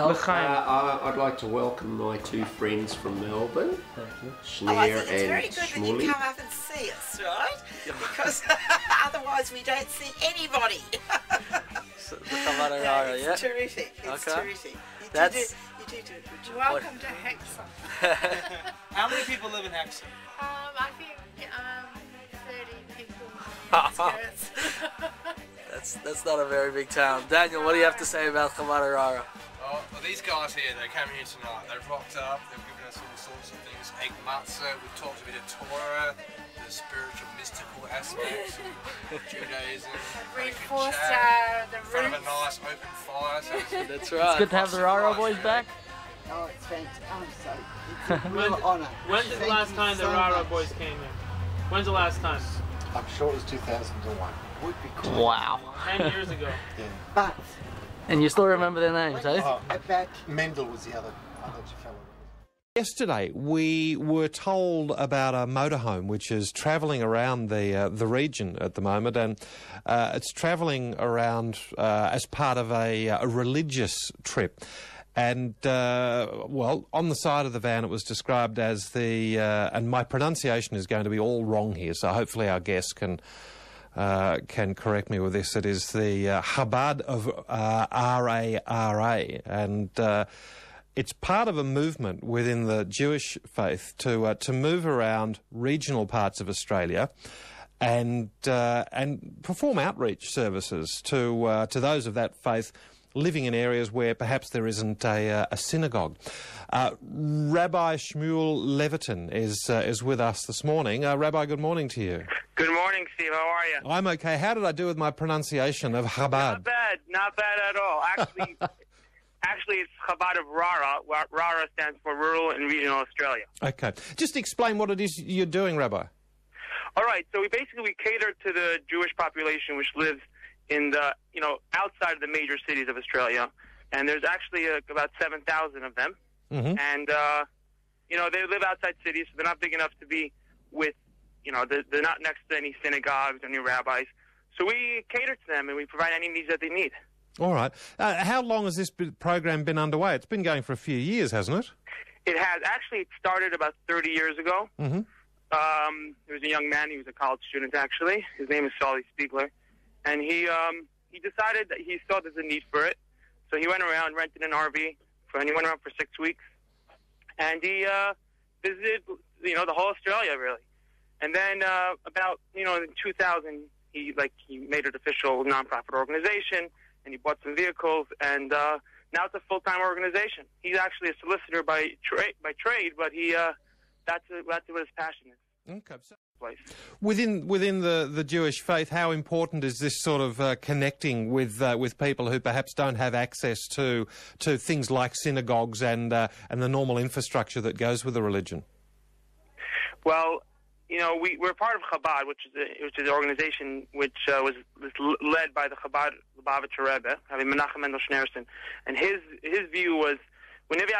I'd like to welcome my two friends from Melbourne, Schneer and Schmully. It's very good when you come up and see us, right? Because otherwise we don't see anybody. So the Chavada Rara, yeah? It's terrific. It's terrific. You do do it. Welcome to Hexham. How many people live in Hexham? I think 30 people. That's not a very big town. Daniel, what do you have to say about Chavada Rara? Well, these guys here, they came here tonight. They've rocked up, they've given us all sorts of things. Egg matzah, we've talked a bit of Torah, the spiritual, mystical aspects of Judaism. Reinforced the in front of a nice open fire. So That's right. It's good to have the Rara boys back. Oh, it's fantastic. It's a real honour. When's the last time the Rara boys came here? When's the last time? I'm sure it was 2001. Would be cool. Wow. 10 years ago. Yeah. But And you still remember their names, eh? Oh, Mendel was the other fellow. Yesterday, we were told about a motorhome which is travelling around the region at the moment, and it's travelling around as part of a religious trip. And, well, on the side of the van it was described as the, and my pronunciation is going to be all wrong here, so hopefully our guests can correct me with this. It is the Chabad of Rara, and it's part of a movement within the Jewish faith to move around regional parts of Australia and perform outreach services to those of that faith living in areas where perhaps there isn't a synagogue. Rabbi Shmuel Levitin is with us this morning. Rabbi, good morning to you. Good morning, Steve. How are you? I'm okay. How did I do with my pronunciation of Chabad? Not bad at all. Actually, it's Chabad of Rara. Rara stands for Rural and Regional Australia. Okay. Just explain what it is you're doing, Rabbi. All right. So we cater to the Jewish population which lives in the, outside of the major cities of Australia. And there's actually about 7,000 of them. Mm-hmm. And, they live outside cities, so they're not big enough to be with, they're not next to any synagogues or any rabbis. So we cater to them and we provide any needs that they need. All right. How long has this program been underway? It's been going for a few years, hasn't it? It has. Actually, it started about 30 years ago. Mm-hmm. There was a young man. He was a college student, actually. His name is Solly Spiegler. And he decided that he saw there's a need for it. So he went around, rented an RV, and he went around for 6 weeks. And he visited, the whole Australia, really. And then about, in 2000, he made it official nonprofit organization, and he bought some vehicles, and now it's a full-time organization. He's actually a solicitor by trade, but that's what his passion is. Okay. Within the Jewish faith, how important is this sort of connecting with people who perhaps don't have access to things like synagogues and the normal infrastructure that goes with the religion? Well, we're part of Chabad, which is an organization which was led by the Chabad Lubavitcher Rebbe, Menachem Mendel Schneerson, and his view was whenever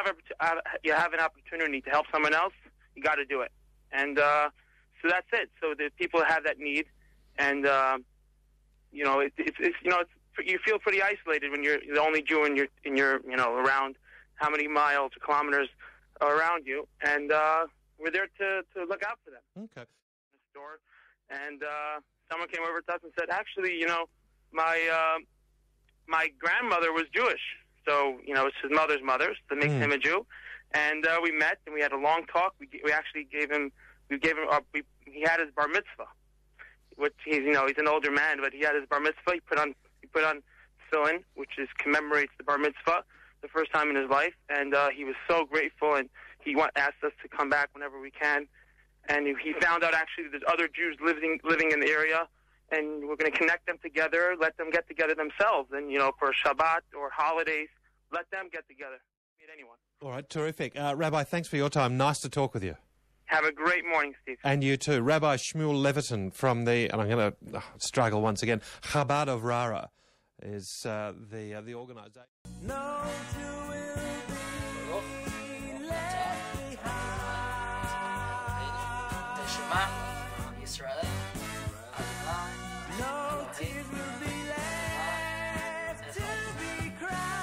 you have an opportunity to help someone else, you got to do it, and so that's it. So the people have that need, and you feel pretty isolated when you're the only Jew in your around how many miles or kilometers are around you, and we're there to look out for them. Okay. In the store, and someone came over to us and said, actually, my grandmother was Jewish, so it's his mother's mother, so that makes him a Jew. And we met and we had a long talk. We actually gave him he had his bar mitzvah, which he's an older man, but he had his bar mitzvah. He put on tefillin, which commemorates the bar mitzvah, the first time in his life, and he was so grateful, and he asked us to come back whenever we can. And he found out actually there's other Jews living in the area, and we're going to connect them together, let them get together themselves, and for Shabbat or holidays, let them get together. Meet anyone. All right, terrific. Rabbi, thanks for your time. Nice to talk with you. Have a great morning, Steve. And you too. Rabbi Shmuel Levitin from and I'm going to struggle once again, Chabad of Rara is the organisation. No, you will be left behind. Israel. No tears will be left to be cried.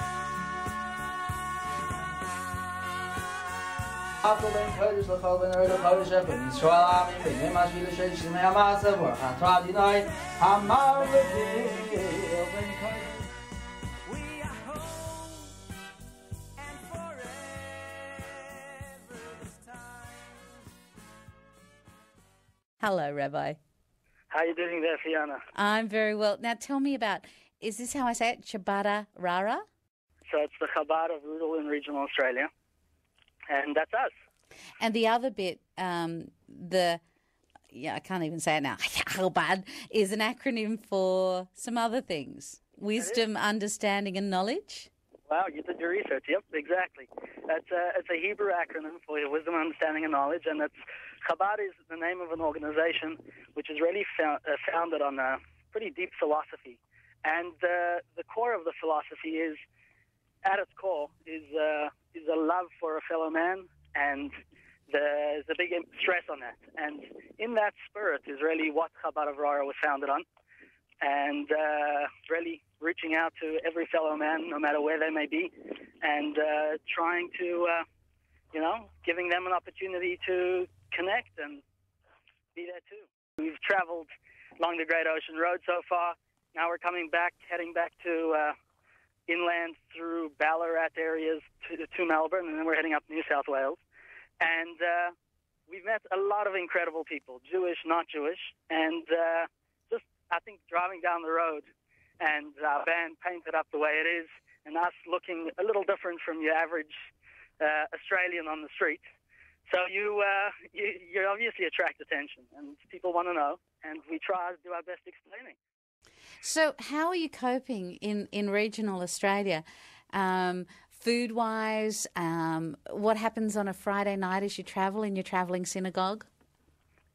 Hello, Rabbi. How are you doing there, Fiona? I'm very well. Now tell me about, is this how I say it, Chabada Rara? So it's the Chabad of rural and regional Australia, and that's us. And the other bit, I can't even say it now, Chabad, is an acronym for some other things. Wisdom, understanding and knowledge? Wow, you did your research. Yep, exactly. It's a Hebrew acronym for wisdom, understanding and knowledge, and Chabad is the name of an organization which is really founded on a pretty deep philosophy. And the core of the philosophy is, at its core, is a love for a fellow man, and there's a big stress on that. And in that spirit is really what Chabad of Rara was founded on, and really reaching out to every fellow man, no matter where they may be, and trying to, giving them an opportunity to connect and be there too. We've traveled along the Great Ocean Road so far. Now we're heading back to inland through Ballarat areas to Melbourne, and then we're heading up New South Wales. And we've met a lot of incredible people, Jewish, not Jewish, and just, I think, driving down the road and our van painted up the way it is, and us looking a little different from your average Australian on the street. So you obviously attract attention, and people want to know, and we try to do our best explaining. So how are you coping in regional Australia? Food-wise, what happens on a Friday night as you travel in your travelling synagogue?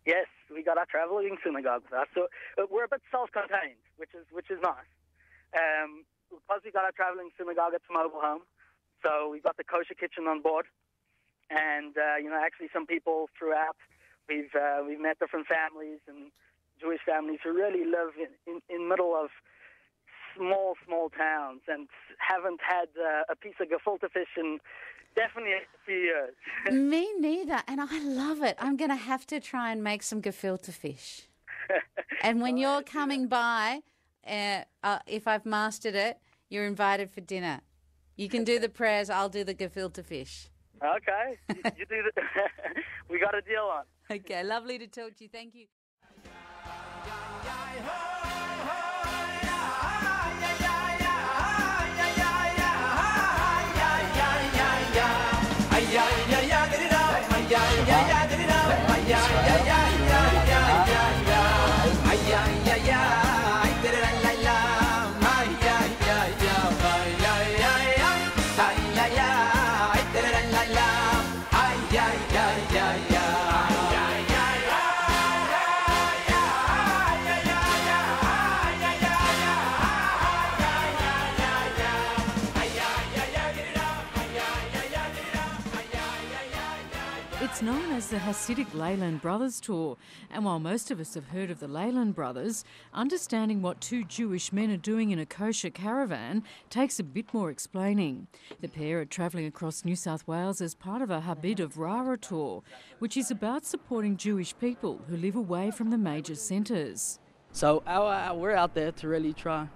Yes, we got our travelling synagogue. So we're a bit self-contained, which is nice. Because we got our travelling synagogue, it's a mobile home. So we've got the kosher kitchen on board. And, actually some people throughout, we've met different families and Jewish families who really live in middle of small towns and haven't had a piece of gefilte fish in definitely a few years. Me neither, and I love it. I'm going to have to try and make some gefilte fish. And when you're coming by, if I've mastered it, you're invited for dinner. You can do the prayers, I'll do the gefilte fish. Okay, you do the we got a deal on. Okay, lovely to talk to you. Thank you. It's known as the Hasidic Leyland Brothers Tour, and while most of us have heard of the Leyland Brothers, understanding what two Jewish men are doing in a kosher caravan takes a bit more explaining. The pair are travelling across New South Wales as part of a Chabad of Rara tour, which is about supporting Jewish people who live away from the major centres. So we're out there to really try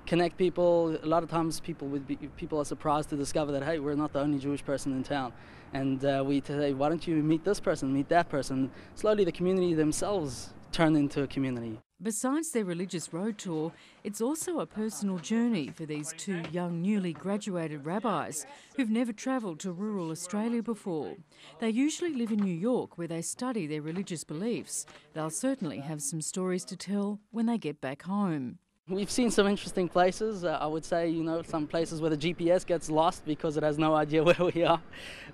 connect people. A lot of times people are surprised to discover that, hey, we're not the only Jewish person in town. And we say, why don't you meet this person, meet that person? Slowly the community themselves turn into a community. Besides their religious road tour, it's also a personal journey for these two young, newly graduated rabbis who've never travelled to rural Australia before. They usually live in New York, where they study their religious beliefs. They'll certainly have some stories to tell when they get back home. We've seen some interesting places. I would say, some places where the GPS gets lost because it has no idea where we are.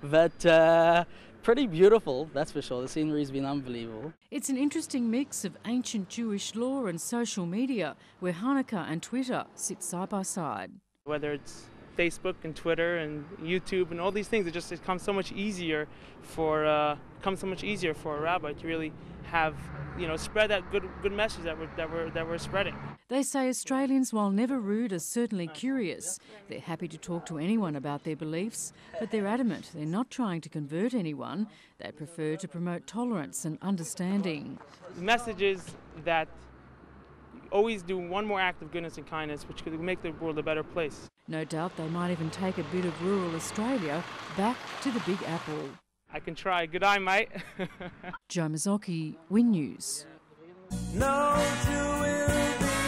But pretty beautiful, that's for sure. The scenery's been unbelievable. It's an interesting mix of ancient Jewish law and social media, where Hanukkah and Twitter sit side by side. Whether it's Facebook and Twitter and YouTube and all these things, it comes so much easier for a rabbi to really have, spread that good message that we're spreading. They say Australians, while never rude, are certainly curious. They're happy to talk to anyone about their beliefs, but they're adamant they're not trying to convert anyone. They prefer to promote tolerance and understanding. The message is that always do one more act of goodness and kindness, which could make the world a better place. No doubt they might even take a bit of rural Australia back to the Big Apple. I can try. Good eye, mate. Joe Mazzocchi, Win News. No Jew will be